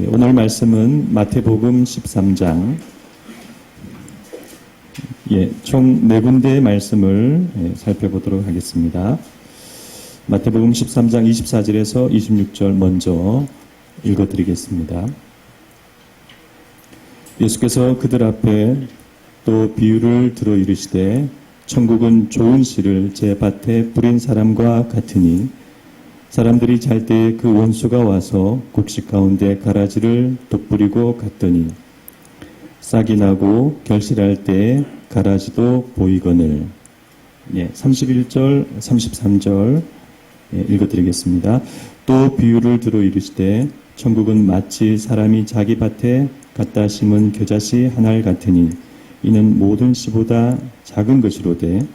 오늘 말씀은 마태복음 13장, 총 4군데의 말씀을 살펴보도록 하겠습니다. 마태복음 13장 24절에서 26절 먼저 읽어드리겠습니다. 예수께서 그들 앞에 또 비유를 들어 이르시되 천국은 좋은 씨를 제 밭에 뿌린 사람과 같으니 사람들이 잘 때 그 원수가 와서 곡식 가운데 가라지를 돋부리고 갔더니 싹이 나고 결실할 때 가라지도 보이거늘. 31절, 33절 읽어드리겠습니다. 또 비유를 들어 이르시되 천국은 마치 사람이 자기 밭에 갖다 심은 겨자씨 한 알 같으니 이는 모든 씨보다 작은 것이로되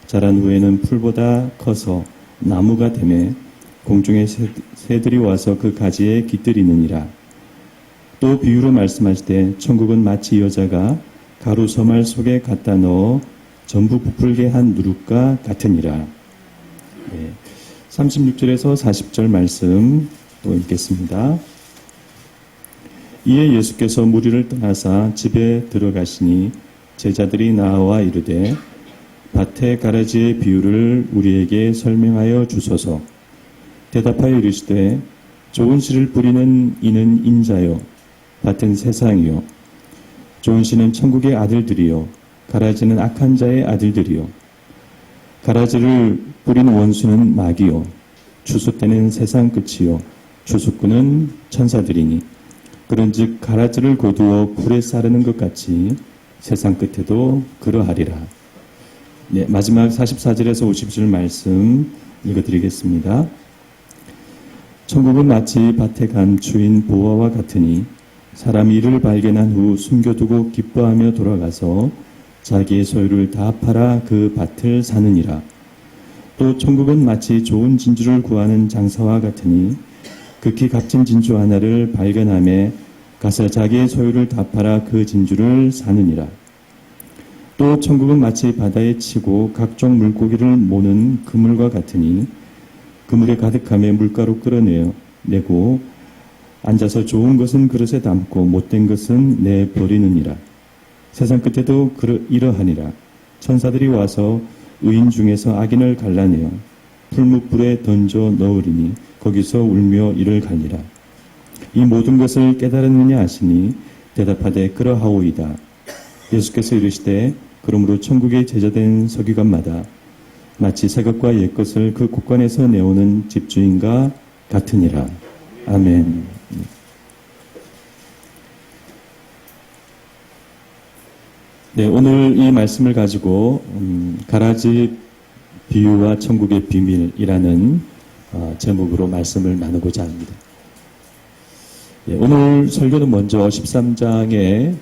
자란 후에는 풀보다 커서 나무가 되매 공중의 새들이 와서 그 가지에 깃들이느니라. 또 비유로 말씀하시되 천국은 마치 여자가 가루 서말 속에 갖다 넣어 전부 부풀게 한 누룩과 같으니라. 36절에서 40절 말씀 또 읽겠습니다. 이에 예수께서 무리를 떠나사 집에 들어가시니 제자들이 나와 이르되 밭의 가라지의 비유를 우리에게 설명하여 주소서. 대답하여 이르시되 좋은 씨를 뿌리는 이는 인자요 밭은 세상이요 좋은 씨는 천국의 아들들이요 가라지는 악한 자의 아들들이요 가라지를 뿌린 원수는 마귀요 추수 때는 세상 끝이요 추수꾼은 천사들이니 그런즉 가라지를 거두어 불에 사르는 것 같이 세상 끝에도 그러하리라. 마지막 44절에서 50절 말씀 읽어드리겠습니다. 천국은 마치 밭에 간 주인 보아와 같으니 사람이 이를 발견한 후 숨겨두고 기뻐하며 돌아가서 자기의 소유를 다 팔아 그 밭을 사느니라. 또 천국은 마치 좋은 진주를 구하는 장사와 같으니 극히 값진 진주 하나를 발견하며 가서 자기의 소유를 다 팔아 그 진주를 사느니라. 또 천국은 마치 바다에 치고 각종 물고기를 모는 그물과 같으니 그물에 가득함에 물가로 끌어내고 앉아서 좋은 것은 그릇에 담고 못된 것은 내버리느니라. 세상 끝에도 이러하니라. 천사들이 와서 의인 중에서 악인을 갈라내어 풀무불에 던져 넣으리니 거기서 울며 이를 갈리라. 이 모든 것을 깨달았느냐 하시니 대답하되 그러하오이다. 예수께서 이르시되 그러므로 천국의 제자된 서기관마다 마치 새것과 옛것을 그 곳간에서 내오는 집주인과 같으니라. 아멘. 오늘 이 말씀을 가지고 가라지 비유와 천국의 비밀이라는 제목으로 말씀을 나누고자 합니다. 오늘 설교는 먼저 13장의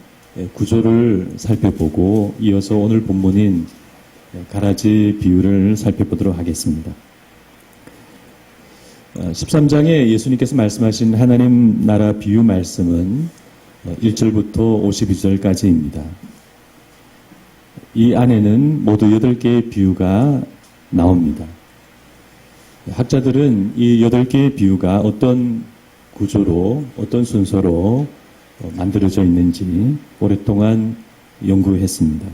구조를 살펴보고 이어서 오늘 본문인 가라지 비유를 살펴보도록 하겠습니다. 13장에 예수님께서 말씀하신 하나님 나라 비유 말씀은 1절부터 52절까지입니다. 이 안에는 모두 8개의 비유가 나옵니다. 학자들은 이 8개의 비유가 어떤 구조로, 어떤 순서로 만들어져 있는지 오랫동안 연구했습니다.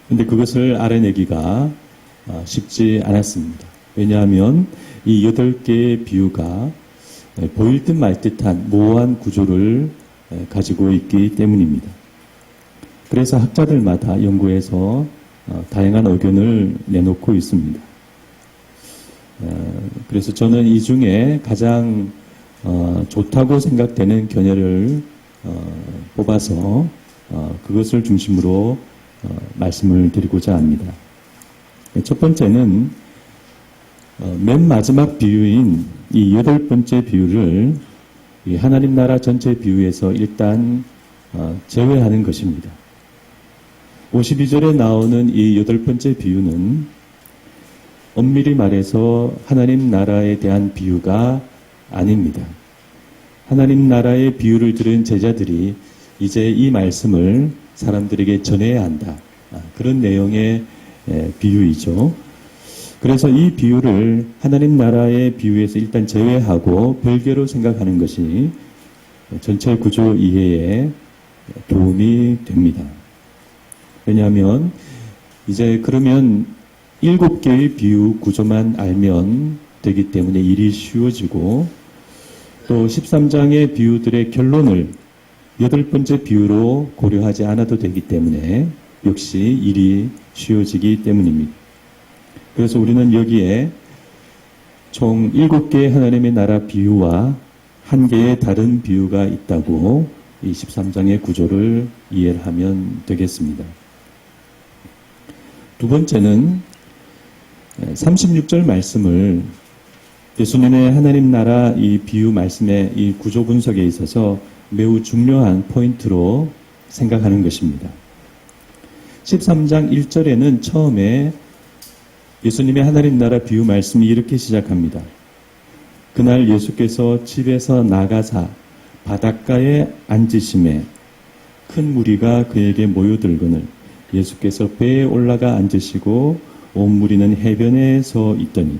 그런데 그것을 알아내기가 쉽지 않았습니다. 왜냐하면 이 8개의 비유가 보일 듯 말 듯한 모호한 구조를 가지고 있기 때문입니다. 그래서 학자들마다 연구해서 다양한 의견을 내놓고 있습니다. 그래서 저는 이 중에 가장 좋다고 생각되는 견해를 뽑아서 그것을 중심으로 말씀을 드리고자 합니다. 첫 번째는 맨 마지막 비유인 이 8번째 비유를 이 하나님 나라 전체 비유에서 일단 제외하는 것입니다. 52절에 나오는 이 8번째 비유는 엄밀히 말해서 하나님 나라에 대한 비유가 아닙니다. 하나님 나라의 비유를 들은 제자들이 이제 이 말씀을 사람들에게 전해야 한다. 그런 내용의 비유이죠. 그래서 이 비유를 하나님 나라의 비유에서 일단 제외하고 별개로 생각하는 것이 전체 구조 이해에 도움이 됩니다. 왜냐하면 이제 그러면 7개의 비유 구조만 알면 되기 때문에 일이 쉬워지고 또 13장의 비유들의 결론을 8번째 비유로 고려하지 않아도 되기 때문에 역시 일이 쉬워지기 때문입니다. 그래서 우리는 여기에 총 7개의 하나님의 나라 비유와 1개의 다른 비유가 있다고 이 13장의 구조를 이해를 하면 되겠습니다. 두 번째는 36절 말씀을 예수님의 하나님 나라 이 비유 말씀의 이 구조 분석에 있어서 매우 중요한 포인트로 생각하는 것입니다. 13장 1절에는 처음에 예수님의 하나님 나라 비유 말씀이 이렇게 시작합니다. 그날 예수께서 집에서 나가사 바닷가에 앉으심에 큰 무리가 그에게 모여들거늘 예수께서 배에 올라가 앉으시고 온 무리는 해변에 서 있더니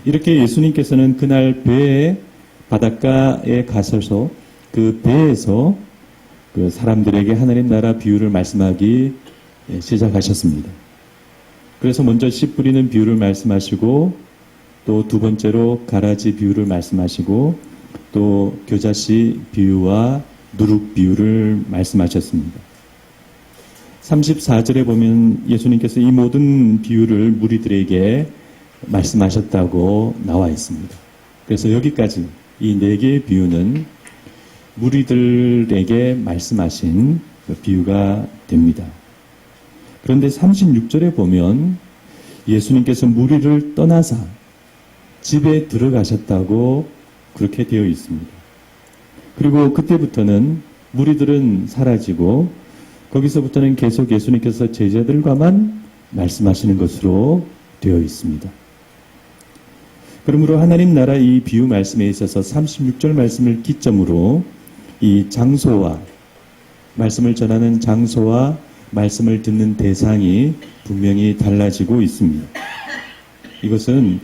이렇게 예수님께서는 그날 배에 바닷가에 가셔서 그 배에서 그 사람들에게 하나님 나라 비유를 말씀하기 시작하셨습니다. 그래서 먼저 씨 뿌리는 비유를 말씀하시고 또 두 번째로 가라지 비유를 말씀하시고 또 겨자씨 비유와 누룩 비유를 말씀하셨습니다. 34절에 보면 예수님께서 이 모든 비유를 무리들에게 말씀하셨다고 나와 있습니다. 그래서 여기까지 이 4개의 비유는 무리들에게 말씀하신 비유가 됩니다. 그런데 36절에 보면 예수님께서 무리를 떠나사 집에 들어가셨다고 그렇게 되어 있습니다. 그리고 그때부터는 무리들은 사라지고 거기서부터는 계속 예수님께서 제자들과만 말씀하시는 것으로 되어 있습니다. 그러므로 하나님 나라 이 비유 말씀에 있어서 36절 말씀을 기점으로 이 장소와 말씀을 전하는 장소와 말씀을 듣는 대상이 분명히 달라지고 있습니다. 이것은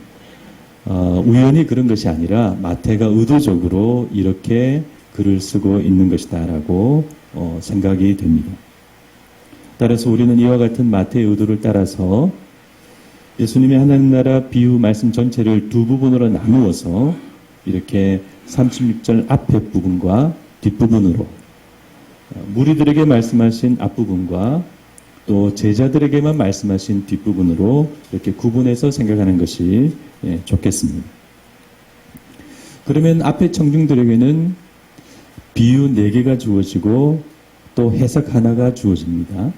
우연히 그런 것이 아니라 마태가 의도적으로 이렇게 글을 쓰고 있는 것이다라고 생각이 됩니다. 따라서 우리는 이와 같은 마태의 의도를 따라서 예수님의 하나님 나라 비유 말씀 전체를 두 부분으로 나누어서 이렇게 36절 앞에 부분과 뒷부분으로 무리들에게 말씀하신 앞부분과 또 제자들에게만 말씀하신 뒷부분으로 이렇게 구분해서 생각하는 것이 좋겠습니다. 그러면 앞에 청중들에게는 비유 4개가 주어지고 또 해석 하나가 주어집니다.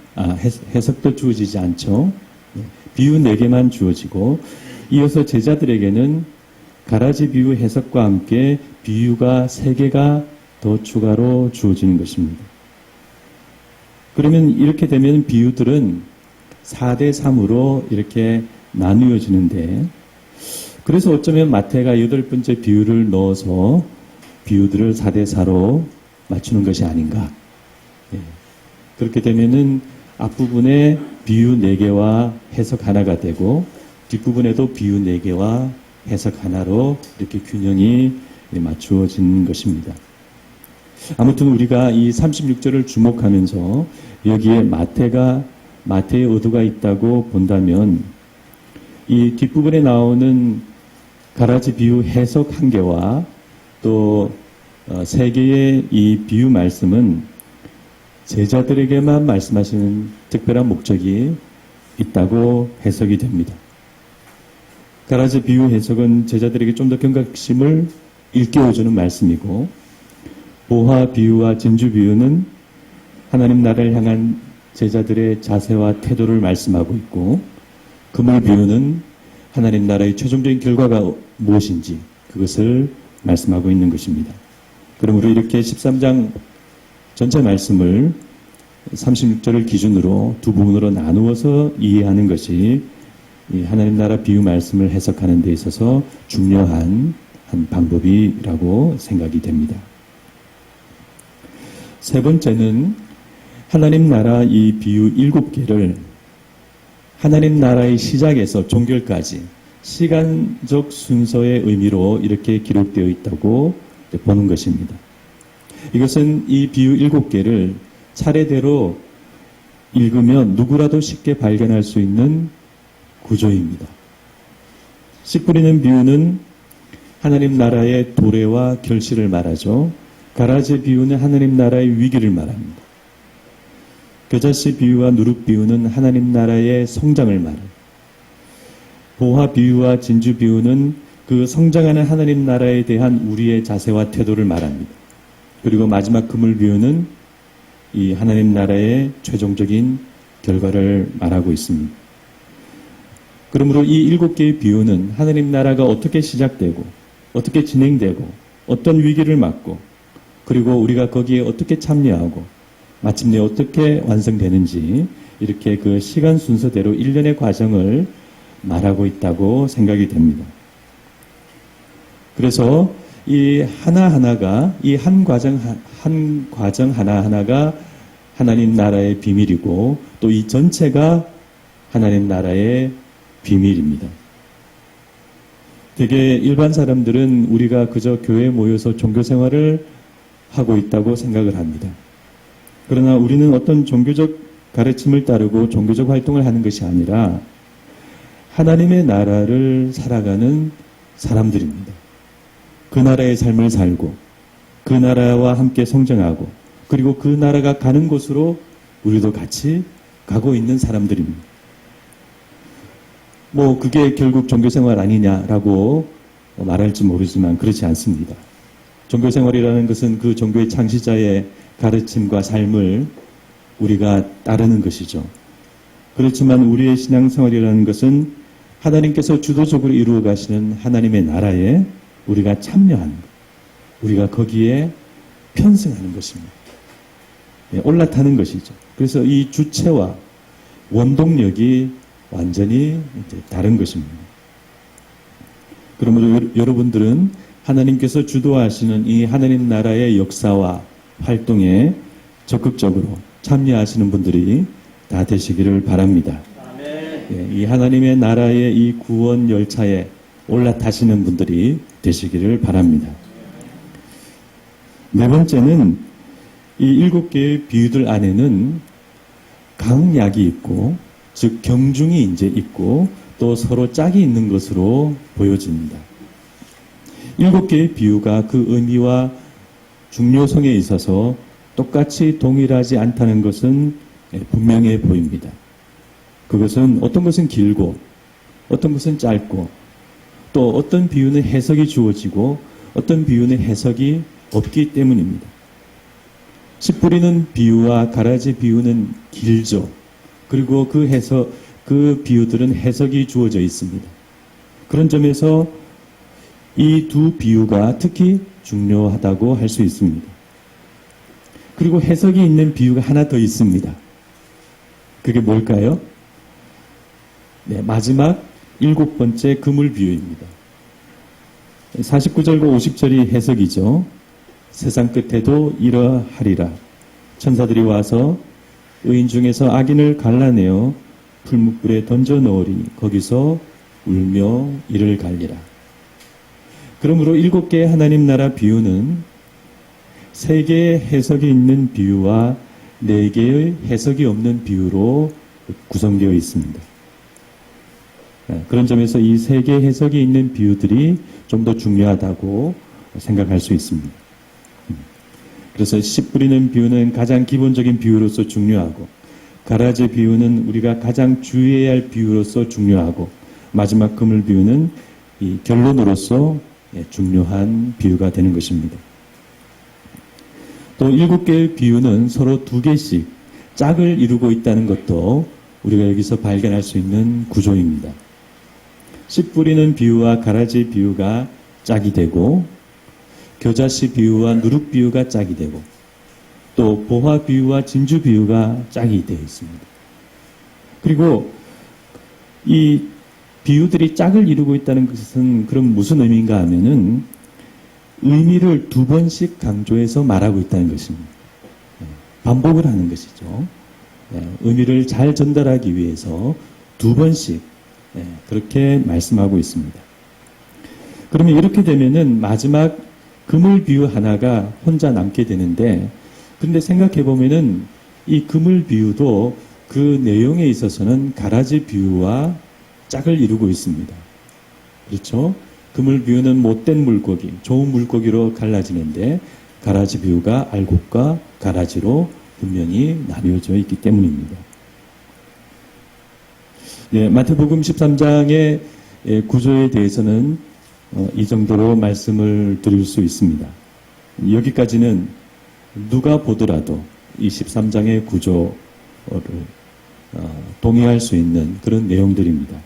해석도 주어지지 않죠. 비유 4개만 주어지고 이어서 제자들에게는 가라지 비유 해석과 함께 비유가 3개가 더 추가로 주어지는 것입니다. 그러면 이렇게 되면 비유들은 4대 3으로 이렇게 나누어지는데 그래서 어쩌면 마태가 8번째 비유를 넣어서 비유들을 4대 4로 맞추는 것이 아닌가. 그렇게 되면은 앞부분에 비유 4개와 해석 하나가 되고 뒷부분에도 비유 4개와 해석 하나로 이렇게 균형이 맞추어진 것입니다. 아무튼 우리가 이 36절을 주목하면서 여기에 마태의 의도가 있다고 본다면 이 뒷부분에 나오는 가라지 비유 해석 1개와 또 3개의 이 비유 말씀은 제자들에게만 말씀하시는 특별한 목적이 있다고 해석이 됩니다. 가라지 비유 해석은 제자들에게 좀 더 경각심을 일깨워주는 말씀이고 보화 비유와 진주 비유는 하나님 나라를 향한 제자들의 자세와 태도를 말씀하고 있고 그물 비유는 하나님 나라의 최종적인 결과가 무엇인지 그것을 말씀하고 있는 것입니다. 그러므로 이렇게 13장 전체 말씀을 36절을 기준으로 두 부분으로 나누어서 이해하는 것이 이 하나님 나라 비유 말씀을 해석하는 데 있어서 중요한 한 방법이라고 생각이 됩니다. 세 번째는 하나님 나라 이 비유 7개를 하나님 나라의 시작에서 종결까지 시간적 순서의 의미로 이렇게 기록되어 있다고 보는 것입니다. 이것은 이 비유 7개를 차례대로 읽으면 누구라도 쉽게 발견할 수 있는 구조입니다. 씨 뿌리는 비유는 하나님 나라의 도래와 결실을 말하죠. 가라지 비유는 하나님 나라의 위기를 말합니다. 겨자씨 비유와 누룩 비유는 하나님 나라의 성장을 말합니다. 보화 비유와 진주 비유는 그 성장하는 하나님 나라에 대한 우리의 자세와 태도를 말합니다. 그리고 마지막 그물 비유는 이 하나님 나라의 최종적인 결과를 말하고 있습니다. 그러므로 이 7개의 비유는 하나님 나라가 어떻게 시작되고 어떻게 진행되고 어떤 위기를 맞고 그리고 우리가 거기에 어떻게 참여하고 마침내 어떻게 완성되는지 이렇게 그 시간 순서대로 일련의 과정을 말하고 있다고 생각이 됩니다. 그래서 이 하나하나가 이 한 과정 하나하나가 하나님 나라의 비밀이고 또 이 전체가 하나님 나라의 비밀입니다. 되게 일반 사람들은 우리가 그저 교회에 모여서 종교 생활을 하고 있다고 생각을 합니다. 그러나 우리는 어떤 종교적 가르침을 따르고 종교적 활동을 하는 것이 아니라 하나님의 나라를 살아가는 사람들입니다. 그 나라의 삶을 살고 그 나라와 함께 성장하고 그리고 그 나라가 가는 곳으로 우리도 같이 가고 있는 사람들입니다. 그게 결국 종교생활 아니냐라고 말할지 모르지만 그렇지 않습니다. 종교생활이라는 것은 그 종교의 창시자의 가르침과 삶을 우리가 따르는 것이죠. 그렇지만 우리의 신앙생활이라는 것은 하나님께서 주도적으로 이루어 가시는 하나님의 나라에 우리가 참여하는 것, 우리가 거기에 편승하는 것입니다. 올라타는 것이죠. 그래서 이 주체와 원동력이 완전히 다른 것입니다. 그러므로 여러분들은 하나님께서 주도하시는 이 하나님 나라의 역사와 활동에 적극적으로 참여하시는 분들이 다 되시기를 바랍니다. 이 하나님의 나라의 이 구원 열차에 올라타시는 분들이 되시기를 바랍니다. 네 번째는 이 7개의 비유들 안에는 강약이 있고 즉 경중이 이제 있고 또 서로 짝이 있는 것으로 보여집니다. 7개의 비유가 그 의미와 중요성에 있어서 똑같이 동일하지 않다는 것은 분명해 보입니다. 그것은 어떤 것은 길고 어떤 것은 짧고 또 어떤 비유는 해석이 주어지고 어떤 비유는 해석이 없기 때문입니다. 씨 뿌리는 비유와 가라지 비유는 길죠. 그리고 그 비유들은 해석이 주어져 있습니다. 그런 점에서 이 두 비유가 특히 중요하다고 할 수 있습니다. 그리고 해석이 있는 비유가 하나 더 있습니다. 그게 뭘까요? 마지막 7번째 그물 비유입니다. 49절과 50절이 해석이죠. 세상 끝에도 이러하리라. 천사들이 와서 의인 중에서 악인을 갈라내어 풀무불에 던져 넣으리. 거기서 울며 이를 갈리라. 그러므로 7개의 하나님 나라 비유는 3개의 해석이 있는 비유와 4개의 해석이 없는 비유로 구성되어 있습니다. 그런 점에서 이 3개의 해석이 있는 비유들이 좀 더 중요하다고 생각할 수 있습니다. 그래서 씨 뿌리는 비유는 가장 기본적인 비유로서 중요하고 가라지 비유는 우리가 가장 주의해야 할 비유로서 중요하고 마지막 그물 비유는 이 결론으로서 중요한 비유가 되는 것입니다. 또 7개의 비유는 서로 2개씩 짝을 이루고 있다는 것도 우리가 여기서 발견할 수 있는 구조입니다. 씨 뿌리는 비유와 가라지 비유가 짝이 되고 겨자씨 비유와 누룩 비유가 짝이 되고 또 보화 비유와 진주 비유가 짝이 되어 있습니다. 그리고 이 비유들이 짝을 이루고 있다는 것은 그럼 무슨 의미인가 하면은 의미를 2번씩 강조해서 말하고 있다는 것입니다. 반복을 하는 것이죠. 의미를 잘 전달하기 위해서 2번씩 그렇게 말씀하고 있습니다. 그러면 이렇게 되면은 마지막 그물 비유 하나가 혼자 남게 되는데, 근데 생각해 보면은 이 그물 비유도 그 내용에 있어서는 가라지 비유와 짝을 이루고 있습니다. 그렇죠? 그물 비유는 못된 물고기, 좋은 물고기로 갈라지는데, 가라지 비유가 알곡과 가라지로 분명히 나뉘어져 있기 때문입니다. 네, 마태복음 13장의 구조에 대해서는 이 정도로 말씀을 드릴 수 있습니다. 여기까지는 누가 보더라도 이 13장의 구조를 동의할 수 있는 그런 내용들입니다.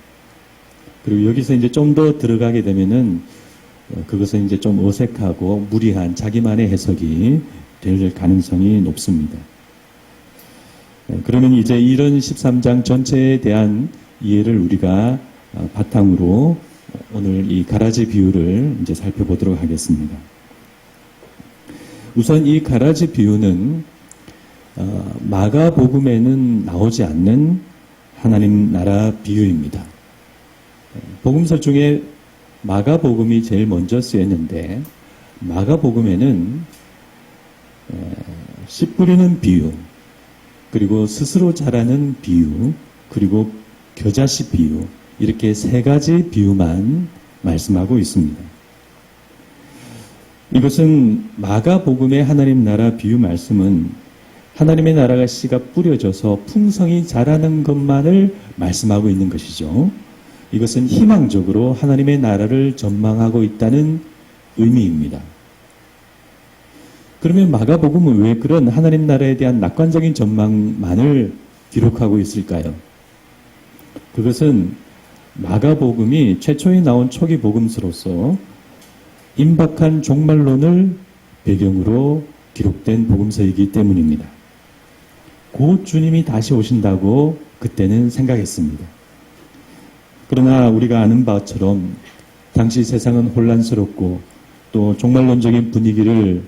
그리고 여기서 이제 좀 더 들어가게 되면은 그것은 이제 좀 어색하고 무리한 자기만의 해석이 될 가능성이 높습니다. 그러면 이제 이런 13장 전체에 대한 이해를 우리가 바탕으로 오늘 이 가라지 비유를 이제 살펴보도록 하겠습니다. 우선 이 가라지 비유는 마가복음에는 나오지 않는 하나님 나라 비유입니다. 복음서 중에 마가복음이 제일 먼저 쓰였는데, 마가복음에는 씨 뿌리는 비유, 그리고 스스로 자라는 비유, 그리고 겨자씨 비유, 이렇게 세 가지 비유만 말씀하고 있습니다. 이것은 마가복음의 하나님 나라 비유 말씀은 하나님의 나라가 씨가 뿌려져서 풍성히 자라는 것만을 말씀하고 있는 것이죠. 이것은 희망적으로 하나님의 나라를 전망하고 있다는 의미입니다. 그러면 마가복음은 왜 그런 하나님 나라에 대한 낙관적인 전망만을 기록하고 있을까요? 그것은 마가복음이 최초에 나온 초기 복음서로서 임박한 종말론을 배경으로 기록된 복음서이기 때문입니다. 곧 주님이 다시 오신다고 그때는 생각했습니다. 그러나 우리가 아는 바처럼 당시 세상은 혼란스럽고 또 종말론적인 분위기를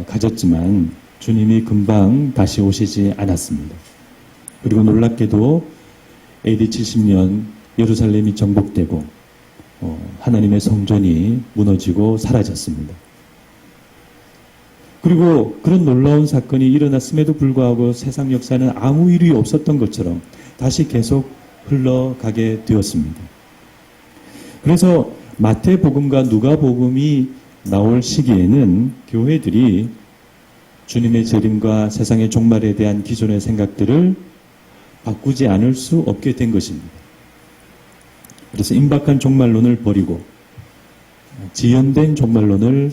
가졌지만 주님이 금방 다시 오시지 않았습니다. 그리고 놀랍게도 AD 70년 예루살렘이 정복되고 하나님의 성전이 무너지고 사라졌습니다. 그리고 그런 놀라운 사건이 일어났음에도 불구하고 세상 역사는 아무 일이 없었던 것처럼 다시 계속 흘러가게 되었습니다. 그래서 마태복음과 누가복음이 나올 시기에는 교회들이 주님의 재림과 세상의 종말에 대한 기존의 생각들을 바꾸지 않을 수 없게 된 것입니다. 그래서 임박한 종말론을 버리고 지연된 종말론을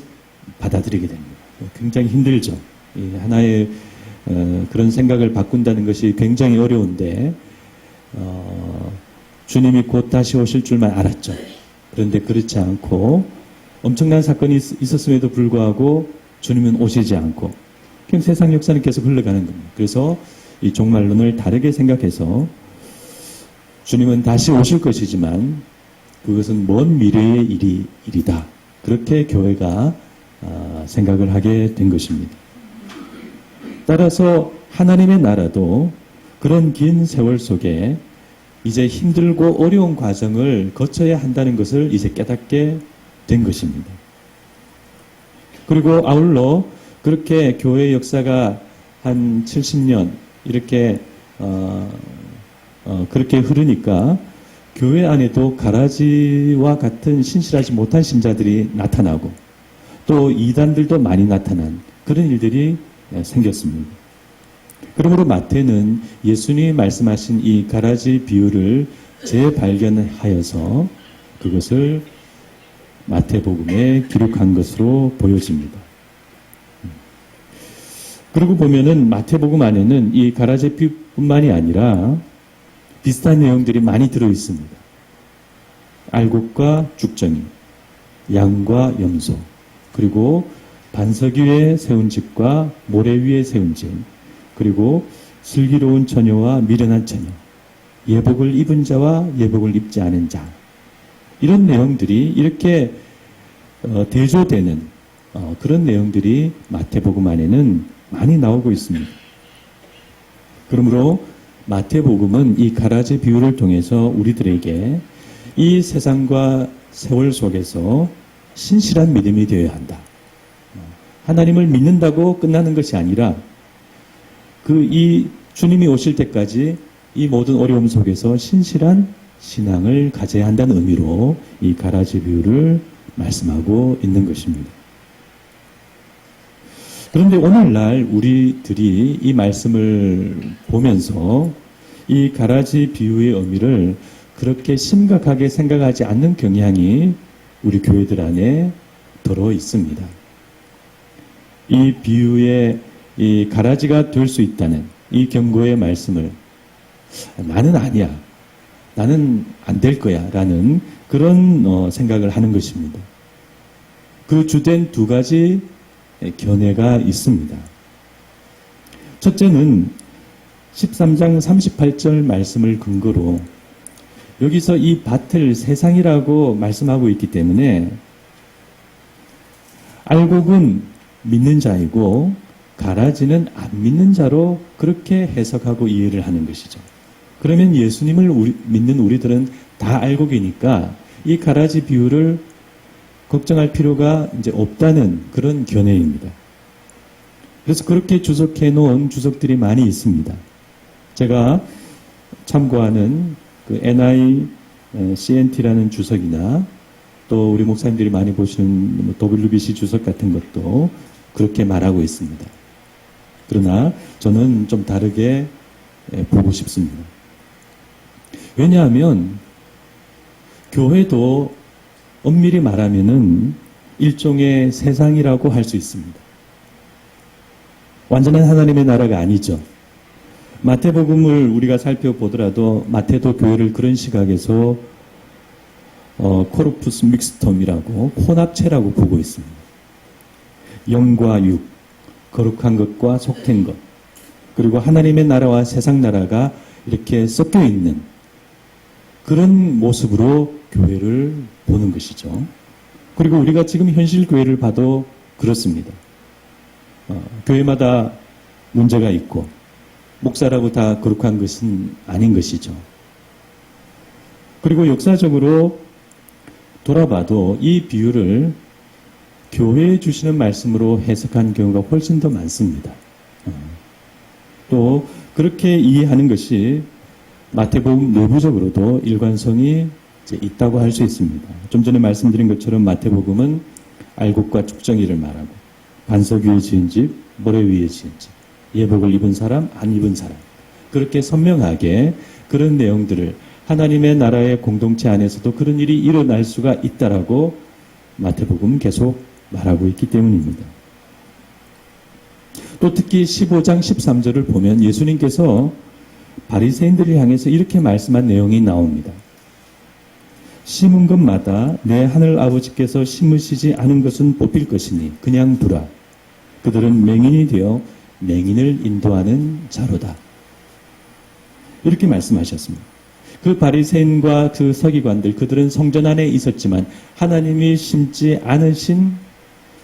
받아들이게 됩니다. 굉장히 힘들죠. 하나의 그런 생각을 바꾼다는 것이 굉장히 어려운데 주님이 곧 다시 오실 줄만 알았죠. 그런데 그렇지 않고 엄청난 사건이 있었음에도 불구하고 주님은 오시지 않고 그냥 세상 역사는 계속 흘러가는 겁니다. 그래서 이 종말론을 다르게 생각해서 주님은 다시 오실 것이지만 그것은 먼 미래의 일이다. 그렇게 교회가 생각을 하게 된 것입니다. 따라서 하나님의 나라도 그런 긴 세월 속에 이제 힘들고 어려운 과정을 거쳐야 한다는 것을 이제 깨닫게 된 것입니다. 그리고 아울러 그렇게 교회 역사가 한 70년 이렇게 그렇게 흐르니까 교회 안에도 가라지와 같은 신실하지 못한 신자들이 나타나고 또 이단들도 많이 나타난 그런 일들이 생겼습니다. 그러므로 마태는 예수님이 말씀하신 이 가라지 비유를 재발견하여서 그것을 마태복음에 기록한 것으로 보여집니다. 그러고 보면은 마태복음 안에는 이 가라지 비유뿐만이 아니라 비슷한 내용들이 많이 들어 있습니다. 알곡과 죽정이, 양과 염소, 그리고 반석 위에 세운 집과 모래 위에 세운 집, 그리고 슬기로운 처녀와 미련한 처녀, 예복을 입은 자와 예복을 입지 않은 자, 이런 내용들이 이렇게 대조되는 그런 내용들이 마태복음 안에는 많이 나오고 있습니다. 그러므로 마태복음은 이 가라지 비유를 통해서 우리들에게 이 세상과 세월 속에서 신실한 믿음이 되어야 한다. 하나님을 믿는다고 끝나는 것이 아니라 이 주님이 오실 때까지 이 모든 어려움 속에서 신실한 신앙을 가져야 한다는 의미로 이 가라지 비유를 말씀하고 있는 것입니다. 그런데 오늘날 우리들이 이 말씀을 보면서 이 가라지 비유의 의미를 그렇게 심각하게 생각하지 않는 경향이 우리 교회들 안에 들어 있습니다. 이 비유의 이 가라지가 될 수 있다는 이 경고의 말씀을 나는 아니야, 나는 안 될 거야 라는 그런 생각을 하는 것입니다. 그 주된 두 가지 견해가 있습니다. 첫째는 13장 38절 말씀을 근거로 여기서 이 밭을 세상이라고 말씀하고 있기 때문에 알곡은 믿는 자이고 가라지는 안 믿는 자로 그렇게 해석하고 이해를 하는 것이죠. 그러면 예수님을 믿는 우리들은 다 알곡이니까 이 가라지 비유를 걱정할 필요가 이제 없다는 그런 견해입니다. 그래서 그렇게 주석해 놓은 주석들이 많이 있습니다. 제가 참고하는 그 NICNT라는 주석이나 또 우리 목사님들이 많이 보시는 WBC 주석 같은 것도 그렇게 말하고 있습니다. 그러나 저는 좀 다르게 보고 싶습니다. 왜냐하면 교회도 엄밀히 말하면은 일종의 세상이라고 할 수 있습니다. 완전한 하나님의 나라가 아니죠. 마태복음을 우리가 살펴보더라도 마태도 교회를 그런 시각에서 코르푸스 믹스텀이라고 혼합체라고 보고 있습니다. 영과 육, 거룩한 것과 속된 것, 그리고 하나님의 나라와 세상 나라가 이렇게 섞여 있는 그런 모습으로 교회를 보는 것이죠. 그리고 우리가 지금 현실 교회를 봐도 그렇습니다. 교회마다 문제가 있고 목사라고 다 거룩한 것은 아닌 것이죠. 그리고 역사적으로 돌아봐도 이 비유를 교회에 주시는 말씀으로 해석한 경우가 훨씬 더 많습니다. 또 그렇게 이해하는 것이 마태복음 내부적으로도 일관성이 있다고 할 수 있습니다. 좀 전에 말씀드린 것처럼 마태복음은 알곡과 쭉정이를 말하고 반석 위에 지은 집, 모래 위에 지은 집, 예복을 입은 사람, 안 입은 사람, 그렇게 선명하게 그런 내용들을 하나님의 나라의 공동체 안에서도 그런 일이 일어날 수가 있다라고 마태복음은 계속 말하고 있기 때문입니다. 또 특히 15장 13절을 보면 예수님께서 바리새인들을 향해서 이렇게 말씀한 내용이 나옵니다. 심은 것마다 내 하늘 아버지께서 심으시지 않은 것은 뽑힐 것이니 그냥 두라. 그들은 맹인이 되어 맹인을 인도하는 자로다. 이렇게 말씀하셨습니다. 그 바리새인과 그 서기관들, 그들은 성전 안에 있었지만 하나님이 심지 않으신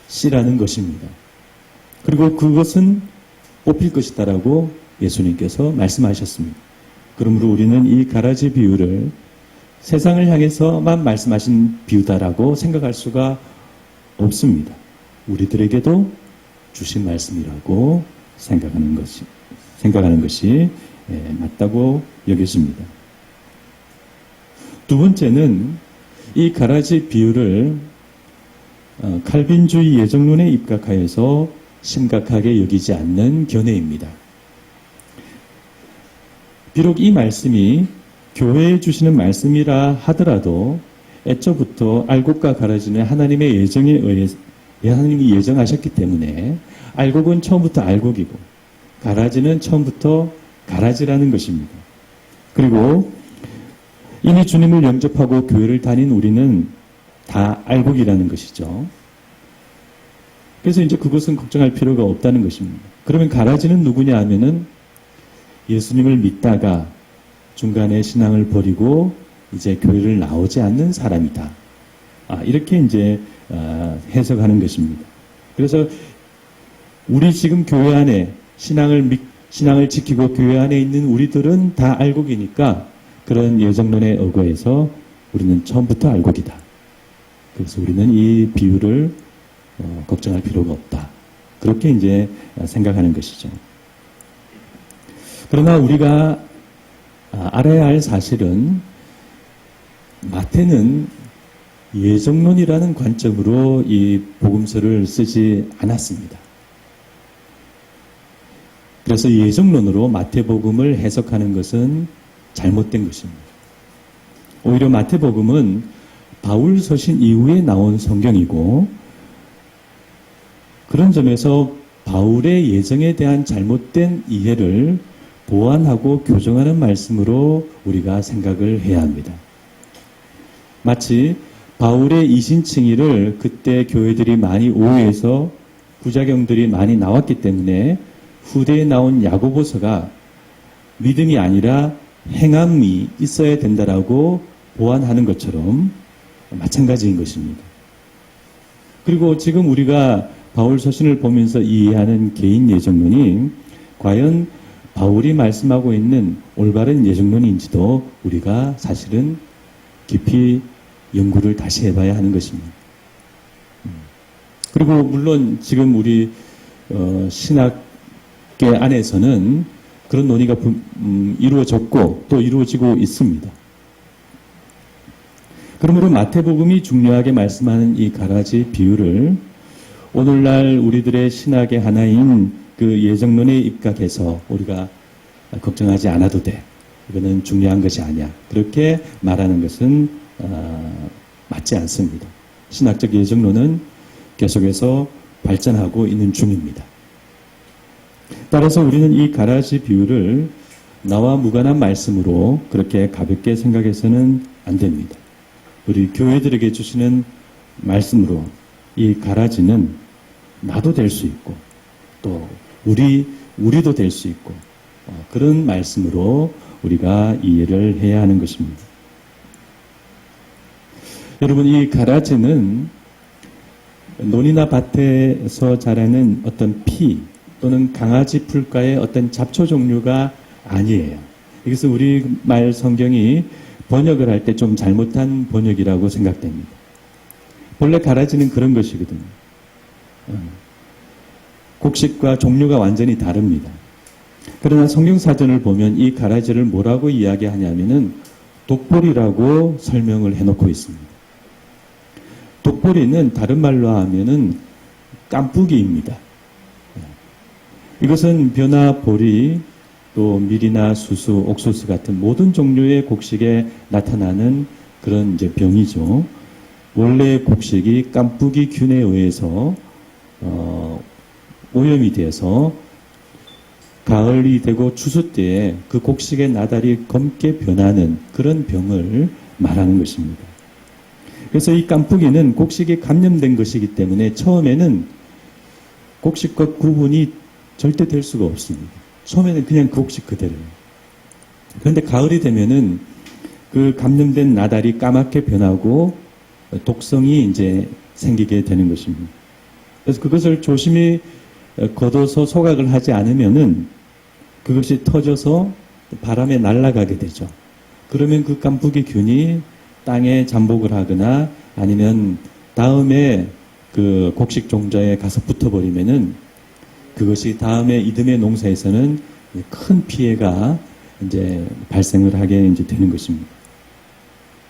씨라는 것입니다. 그리고 그것은 뽑힐 것이다라고 예수님께서 말씀하셨습니다. 그러므로 우리는 이 가라지 비유를 세상을 향해서만 말씀하신 비유다라고 생각할 수가 없습니다. 우리들에게도 주신 말씀이라고 생각하는 것이 맞다고 여겨집니다. 두 번째는 이 가라지 비유를 칼빈주의 예정론에 입각하여서 심각하게 여기지 않는 견해입니다. 비록 이 말씀이 교회에 주시는 말씀이라 하더라도 애초부터 알곡과 가라지는 하나님의 예정에 의해 하나님이 예정하셨기 때문에 알곡은 처음부터 알곡이고 가라지는 처음부터 가라지라는 것입니다. 그리고 이미 주님을 영접하고 교회를 다닌 우리는 다 알곡이라는 것이죠. 그래서 이제 그것은 걱정할 필요가 없다는 것입니다. 그러면 가라지는 누구냐 하면은 예수님을 믿다가 중간에 신앙을 버리고 이제 교회를 나오지 않는 사람이다. 이렇게 이제 해석하는 것입니다. 그래서 우리 지금 교회 안에 신앙을 지키고 교회 안에 있는 우리들은 다 알곡이니까 그런 예정론에 의거해서 우리는 처음부터 알곡이다. 그래서 우리는 이 비유를 걱정할 필요가 없다. 그렇게 이제 생각하는 것이죠. 그러나 우리가 알아야 할 사실은 마태는 예정론이라는 관점으로 이 복음서를 쓰지 않았습니다. 그래서 예정론으로 마태복음을 해석하는 것은 잘못된 것입니다. 오히려 마태복음은 바울 서신 이후에 나온 성경이고 그런 점에서 바울의 예정에 대한 잘못된 이해를 보완하고 교정하는 말씀으로 우리가 생각을 해야 합니다. 마치 바울의 이신칭의를 그때 교회들이 많이 오해해서 부작용들이 많이 나왔기 때문에 후대에 나온 야고보서가 믿음이 아니라 행함이 있어야 된다라고 보완하는 것처럼 마찬가지인 것입니다. 그리고 지금 우리가 바울 서신을 보면서 이해하는 개인 예정론이 과연 바울이 말씀하고 있는 올바른 예정론인지도 우리가 사실은 깊이 연구를 다시 해봐야 하는 것입니다. 그리고 물론 지금 우리 신학계 안에서는 그런 논의가 이루어졌고 또 이루어지고 있습니다. 그러므로 마태복음이 중요하게 말씀하는 이 가라지 비유를 오늘날 우리들의 신학의 하나인 그 예정론에 입각해서 우리가 걱정하지 않아도 돼. 이거는 중요한 것이 아니야. 그렇게 말하는 것은 맞지 않습니다. 신학적 예정론은 계속해서 발전하고 있는 중입니다. 따라서 우리는 이 가라지 비유를 나와 무관한 말씀으로 그렇게 가볍게 생각해서는 안 됩니다. 우리 교회들에게 주시는 말씀으로 이 가라지는 나도 될 수 있고 또 우리도 될 수 있고 그런 말씀으로 우리가 이해를 해야 하는 것입니다. 여러분, 이 가라지는 논이나 밭에서 자라는 어떤 피 또는 강아지 풀가의 어떤 잡초 종류가 아니에요. 이것은 우리말 성경이 번역을 할 때 좀 잘못한 번역이라고 생각됩니다. 본래 가라지는 그런 것이거든요. 곡식과 종류가 완전히 다릅니다. 그러나 성경사전을 보면 이 가라지를 뭐라고 이야기하냐면은 독보리라고 설명을 해놓고 있습니다. 독보리는 다른 말로 하면은 깐뿌기입니다. 이것은 벼나 보리, 또 밀이나 수수, 옥수수 같은 모든 종류의 곡식에 나타나는 그런 이제 병이죠. 원래 곡식이 깐뿌기균에 의해서 오염이 돼서 가을이 되고 추수 때에 그 곡식의 나달이 검게 변하는 그런 병을 말하는 것입니다. 그래서 이 깐뿌기는 곡식이 감염된 것이기 때문에 처음에는 곡식과 구분이 절대 될 수가 없습니다. 처음에는 그냥 그 곡식 그대로예요. 그런데 가을이 되면은 그 감염된 나달이 까맣게 변하고 독성이 이제 생기게 되는 것입니다. 그래서 그것을 조심히 걷어서 소각을 하지 않으면은 그것이 터져서 바람에 날아가게 되죠. 그러면 그 깐뿌기균이 땅에 잠복을 하거나 아니면 다음에 그 곡식 종자에 가서 붙어버리면은 그것이 다음에 이듬해 농사에서는 큰 피해가 이제 발생을 하게 이제 되는 것입니다.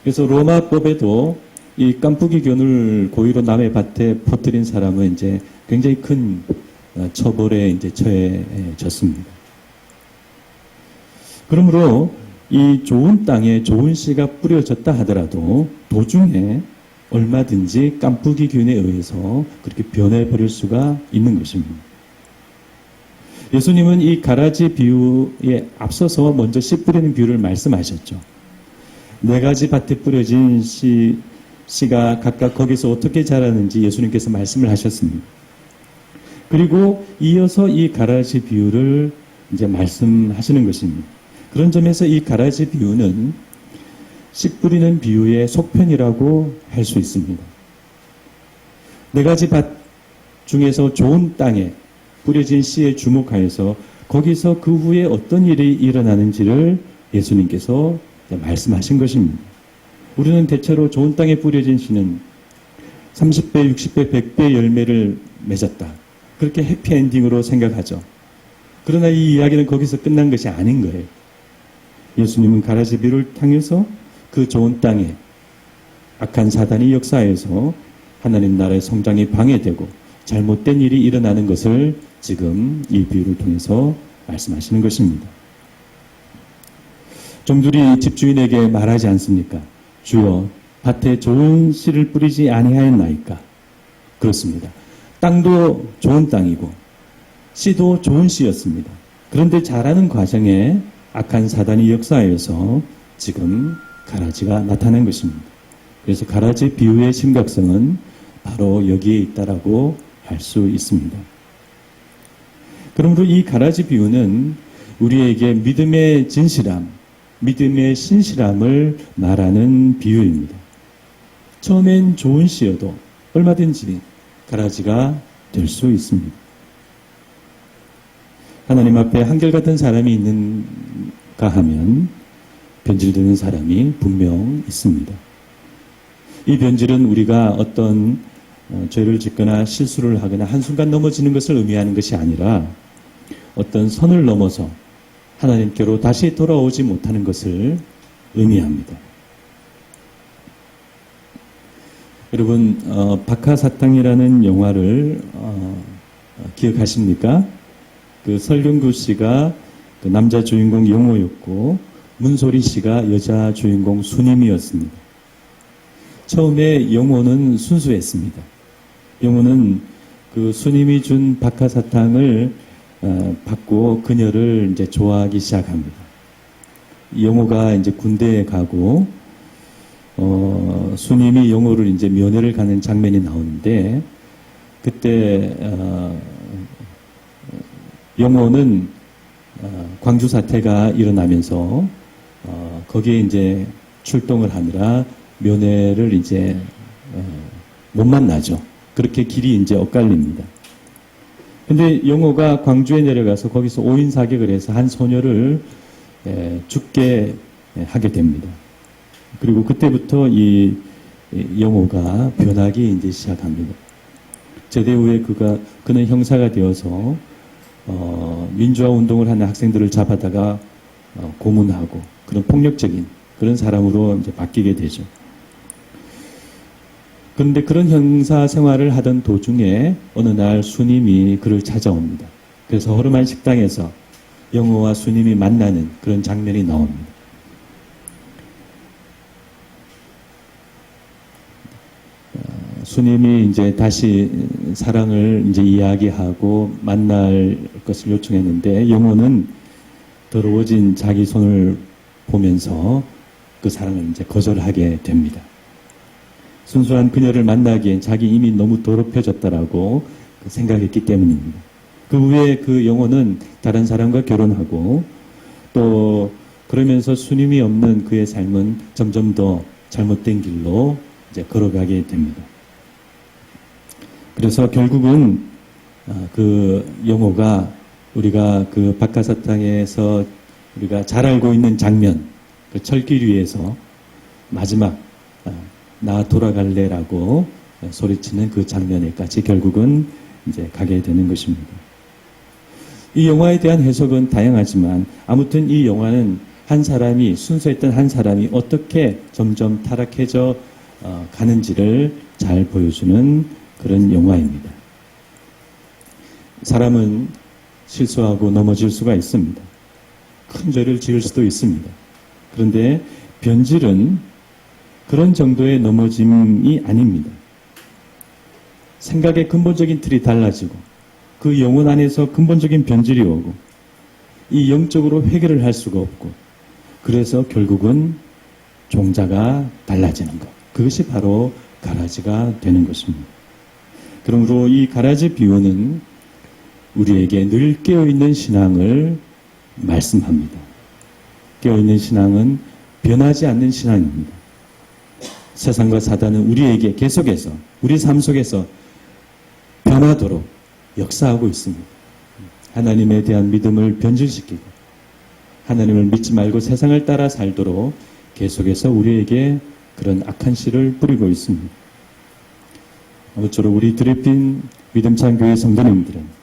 그래서 로마법에도 이 깐뿌기균을 고의로 남의 밭에 퍼뜨린 사람은 이제 굉장히 큰 처벌에 이제 처해졌습니다. 그러므로 이 좋은 땅에 좋은 씨가 뿌려졌다 하더라도 도중에 얼마든지 깐뿌기균에 의해서 그렇게 변해버릴 수가 있는 것입니다. 예수님은 이 가라지 비유에 앞서서 먼저 씨 뿌리는 비유를 말씀하셨죠. 네 가지 밭에 뿌려진 씨가 각각 거기서 어떻게 자라는지 예수님께서 말씀을 하셨습니다. 그리고 이어서 이 가라지 비유를 이제 말씀하시는 것입니다. 그런 점에서 이 가라지 비유는 씨 뿌리는 비유의 속편이라고 할 수 있습니다. 네 가지 밭 중에서 좋은 땅에 뿌려진 씨에 주목하여서 거기서 그 후에 어떤 일이 일어나는지를 예수님께서 말씀하신 것입니다. 우리는 대체로 좋은 땅에 뿌려진 씨는 30배, 60배, 100배 열매를 맺었다. 그렇게 해피엔딩으로 생각하죠. 그러나 이 이야기는 거기서 끝난 것이 아닌 거예요. 예수님은 가라지 비유를 통해서 그 좋은 땅에 악한 사단이 역사해서 하나님 나라의 성장이 방해되고 잘못된 일이 일어나는 것을 지금 이 비유를 통해서 말씀하시는 것입니다. 종들이 집주인에게 말하지 않습니까? 주여, 밭에 좋은 씨를 뿌리지 아니하였나이까? 그렇습니다. 땅도 좋은 땅이고 씨도 좋은 씨였습니다. 그런데 자라는 과정에 악한 사단이 역사하여서 지금 가라지가 나타난 것입니다. 그래서 가라지 비유의 심각성은 바로 여기에 있다라고 할 수 있습니다. 그러므로 이 가라지 비유는 우리에게 믿음의 진실함, 믿음의 신실함을 말하는 비유입니다. 처음엔 좋은 씨여도 얼마든지 가라지가 될 수 있습니다. 하나님 앞에 한결같은 사람이 있는가 하면 변질되는 사람이 분명 있습니다. 이 변질은 우리가 어떤 죄를 짓거나 실수를 하거나 한순간 넘어지는 것을 의미하는 것이 아니라 어떤 선을 넘어서 하나님께로 다시 돌아오지 못하는 것을 의미합니다. 여러분, 박하사탕이라는 영화를 기억하십니까? 그 설경구 씨가 그 남자 주인공 영호였고 문소리 씨가 여자 주인공 수님이었습니다. 처음에 영호는 순수했습니다. 영호는 그 수님이 준 박하사탕을 받고 그녀를 이제 좋아하기 시작합니다. 영호가 이제 군대에 가고 수님이 영호를 이제 면회를 가는 장면이 나오는데 그때 영호는 광주 사태가 일어나면서 거기에 이제 출동을 하느라 면회를 이제 못 만나죠. 그렇게 길이 이제 엇갈립니다. 근데 영호가 광주에 내려가서 거기서 오인 사격을 해서 한 소녀를 죽게 하게 됩니다. 그리고 그때부터 이 영호가 변하기 이제 시작합니다. 제대 후에 그는 형사가 되어서 민주화 운동을 하는 학생들을 잡아다가 고문하고 그런 폭력적인 그런 사람으로 이제 바뀌게 되죠. 그런데 그런 형사 생활을 하던 도중에 어느 날 수님이 그를 찾아옵니다. 그래서 허름한 식당에서 영호와 수님이 만나는 그런 장면이 나옵니다. 수님이 이제 다시 사랑을 이제 이야기하고 만날 것을 요청했는데 영호는 더러워진 자기 손을 보면서 그 사랑을 이제 거절하게 됩니다. 순수한 그녀를 만나기엔 자기 이미 너무 더럽혀졌다라고 생각했기 때문입니다. 그 후에 그 영호는 다른 사람과 결혼하고 또 그러면서 수님이 없는 그의 삶은 점점 더 잘못된 길로 이제 걸어가게 됩니다. 그래서 결국은 그 영호가 우리가 그 박하사탕에서 우리가 잘 알고 있는 장면, 그 철길 위에서 마지막 나 돌아갈래라고 소리치는 그 장면에까지 결국은 이제 가게 되는 것입니다. 이 영화에 대한 해석은 다양하지만 아무튼 이 영화는 한 사람이 순수했던 한 사람이 어떻게 점점 타락해져 가는지를 잘 보여주는 그런 영화입니다. 사람은 실수하고 넘어질 수가 있습니다. 큰 죄를 지을 수도 있습니다. 그런데 변질은 그런 정도의 넘어짐이 아닙니다. 생각의 근본적인 틀이 달라지고 그 영혼 안에서 근본적인 변질이 오고 이 영적으로 해결을 할 수가 없고 그래서 결국은 종자가 달라지는 것. 그것이 바로 가라지가 되는 것입니다. 그러므로 이 가라지 비유는 우리에게 늘 깨어있는 신앙을 말씀합니다. 깨어있는 신앙은 변하지 않는 신앙입니다. 세상과 사단은 우리에게 계속해서 우리 삶 속에서 변하도록 역사하고 있습니다. 하나님에 대한 믿음을 변질시키고 하나님을 믿지 말고 세상을 따라 살도록 계속해서 우리에게 그런 악한 씨를 뿌리고 있습니다. 아무쪼록 우리 드레핀 믿음찬 교회 성도님들은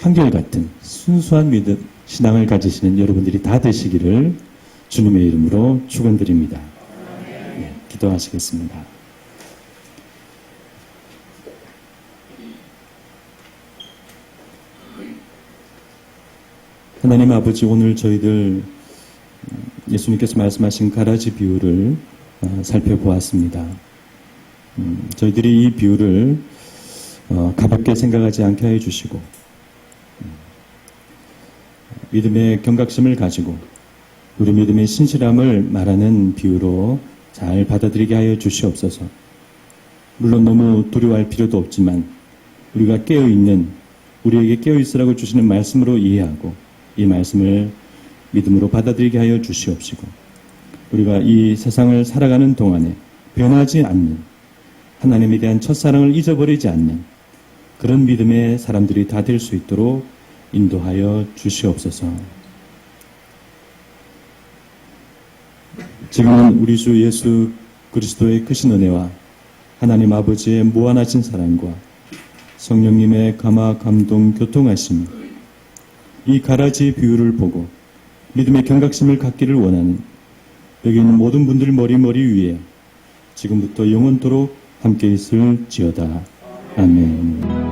한결같은 순수한 믿음, 신앙을 가지시는 여러분들이 다 되시기를 주님의 이름으로 축원드립니다. 네, 기도하시겠습니다. 하나님 아버지, 오늘 저희들 예수님께서 말씀하신 가라지 비유를 살펴보았습니다. 저희들이 이 비유를 가볍게 생각하지 않게 하여 주시고 믿음의 경각심을 가지고 우리 믿음의 신실함을 말하는 비유로 잘 받아들이게 하여 주시옵소서. 물론 너무 두려워할 필요도 없지만 우리가 깨어있는, 우리에게 깨어있으라고 주시는 말씀으로 이해하고 이 말씀을 믿음으로 받아들이게 하여 주시옵시고 우리가 이 세상을 살아가는 동안에 변하지 않는, 하나님에 대한 첫사랑을 잊어버리지 않는 그런 믿음의 사람들이 다 될 수 있도록 인도하여 주시옵소서. 지금은 우리 주 예수 그리스도의 크신 은혜와 하나님 아버지의 무한하신 사랑과 성령님의 감화 감동 교통하심이 이 가라지 비유를 보고 믿음의 경각심을 갖기를 원하는 여기 있는 모든 분들 머리 위에 지금부터 영원토록 함께 있을지어다. 아멘.